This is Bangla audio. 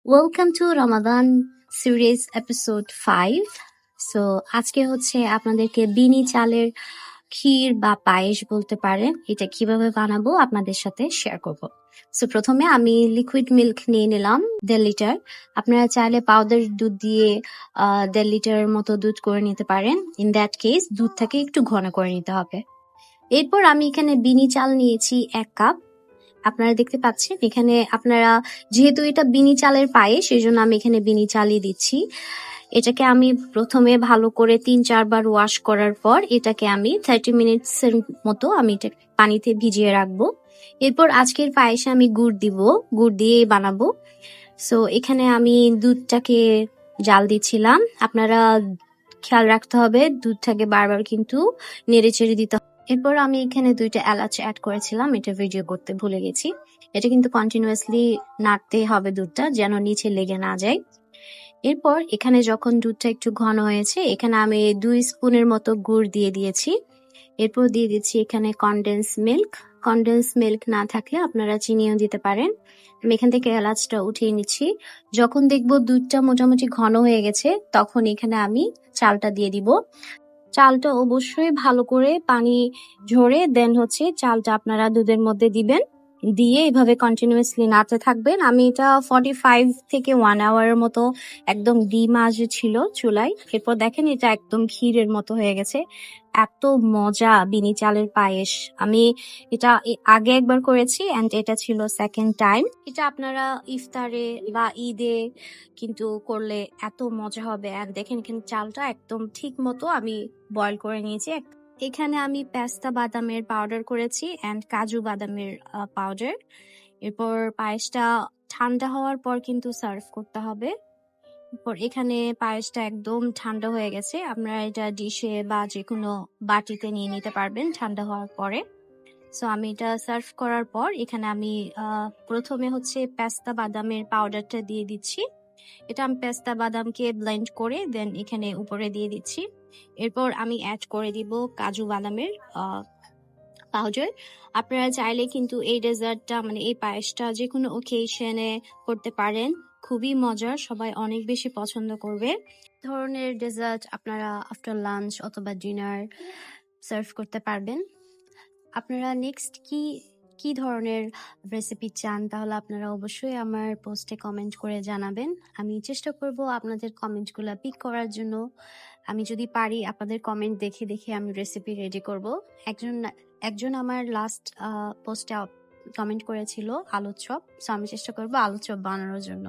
Welcome to Ramadan series episode 5। So আজকে হচ্ছে আপনাদেরকে বিনি চালের ক্ষীর বা পায়েস বলতে পারেন, এটা কিভাবে বানাবো আপনাদের সাথে শেয়ার করব। সো প্রথমে আমি লিকুইড মিল্ক নিয়ে নিলাম 1.5 লিটার। আপনারা চাইলে পাউডার দুধ দিয়ে 1.5 লিটারের মতো দুধ করে নিতে পারেন। ইন দ্যাট কেস দুধটাকে একটু ঘন করে নিতে হবে। এরপর আমি এখানে বিনি চাল নিয়েছি 1 কাপ। আপনারা দেখতে পাচ্ছেন এখানে, আপনারা যেহেতু এটা বিনি চালের পায়েস সেই জন্য আমি এখানে বিনি চালই দিচ্ছি। এটাকে আমি প্রথমে ভালো করে 3-4 বার ওয়াশ করার পর এটাকে আমি 30 মিনিটস এর মতো আমি এটা পানিতে ভিজিয়ে রাখবো। এরপর আজকের পায়েসে আমি গুড় দিব, গুড় দিয়ে বানাবো। সো এখানে আমি দুধটাকে জাল দিচ্ছিলাম। আপনারা খেয়াল রাখতে হবে দুধটাকে বারবার কিন্তু নেড়ে চেড়ে দিতে হবে। এরপর আমি এখানে 2টা এলাচ অ্যাড করেছিলাম, এটা ভিডিও করতে ভুলে গেছি। এটা কিন্তু কন্টিনিউয়াসলি নাড়তে হবে দুধটা, যেন নিচে লেগে না যায়। এরপর এখানে যখন দুধটা একটু ঘন হয়েছে, এখানে আমি 2 স্পুনের মতো গুড় দিয়ে দিয়েছি। এরপর দিয়ে দিচ্ছি এখানে কনডেন্স মিল্ক। কনডেন্স মিল্ক না থাকলে আপনারা চিনিও দিতে পারেন। আমি এখান থেকে এলাচটা উঠিয়ে নিচ্ছি। যখন দেখবো দুধটা মোটামুটি ঘন হয়ে গেছে, তখন এখানে আমি চালটা দিয়ে দিব। চালটা অবশ্যই ভালো করে পানি ঝরে দেন হচ্ছে চালটা আপনারা দুধের মধ্যে দিবেন, দিয়ে এভাবে কন্টিনিউয়াসলি নাড়তে থাকবেন। আমি এটা 45 থেকে 1 আওয়ারের মতো একদম ডিম আঁচে ছিল চুলায়। এরপর দেখেন এটা একদম ক্ষীরের মতো হয়ে গেছে। এত মজা বিনি চালের পায়েস। আমি এটা আগে একবার করেছি এন্ড এটা ছিল সেকেন্ড টাইম। এটা আপনারা ইফতারে বা ঈদে কিন্তু করলে এত মজা হবে। আর দেখেন এখানে চালটা একদম ঠিক মতো আমি বয়ল করে নিয়েছি। এখানে আমি পেস্তা বাদামের পাউডার করেছি এন্ড কাজু বাদামের পাউডার। এরপর পায়েসটা ঠান্ডা হওয়ার পর কিন্তু সার্ভ করতে হবে। এরপর এখানে পায়েসটা একদম ঠান্ডা হয়ে গেছে। আপনারা এটা ডিশে বা যে কোনো বাটিতে নিয়ে নিতে পারবেন ঠান্ডা হওয়ার পরে। সো আমি এটা সার্ভ করার পর এখানে আমি প্রথমে হচ্ছে পেস্তা বাদামের পাউডারটা দিয়ে দিচ্ছি। এটা আমি পেস্তা বাদামকে ব্লেন্ড করে দেন এখানে উপরে দিয়ে দিচ্ছি। এরপর আমি অ্যাড করে দিব কাজু বাদামের পাউডার। আপনারা চাইলে কিন্তু এই ডেজার্টটা মানে এই পায়েসটা যে কোনো ওকেশনে করতে পারেন। খুবই মজার, সবাই অনেক বেশি পছন্দ করবে। ধরনের ডেজার্ট আপনারা আফটার লাঞ্চ অথবা ডিনার সার্ভ করতে পারবেন। আপনারা নেক্সট কি ধরনের রেসিপি চান তাহলে আপনারা অবশ্যই আমার পোস্টে কমেন্ট করে জানাবেন। আমি চেষ্টা করব আপনাদের কমেন্টগুলো পিক করার জন্য। আমি যদি পারি আপনাদের কমেন্ট দেখে দেখে আমি রেসিপি রেডি করব। একজন আমার লাস্ট পোস্টে কমেন্ট করেছিল আলুর চপ, সো আমি চেষ্টা করব আলুর চপ বানানোর জন্য।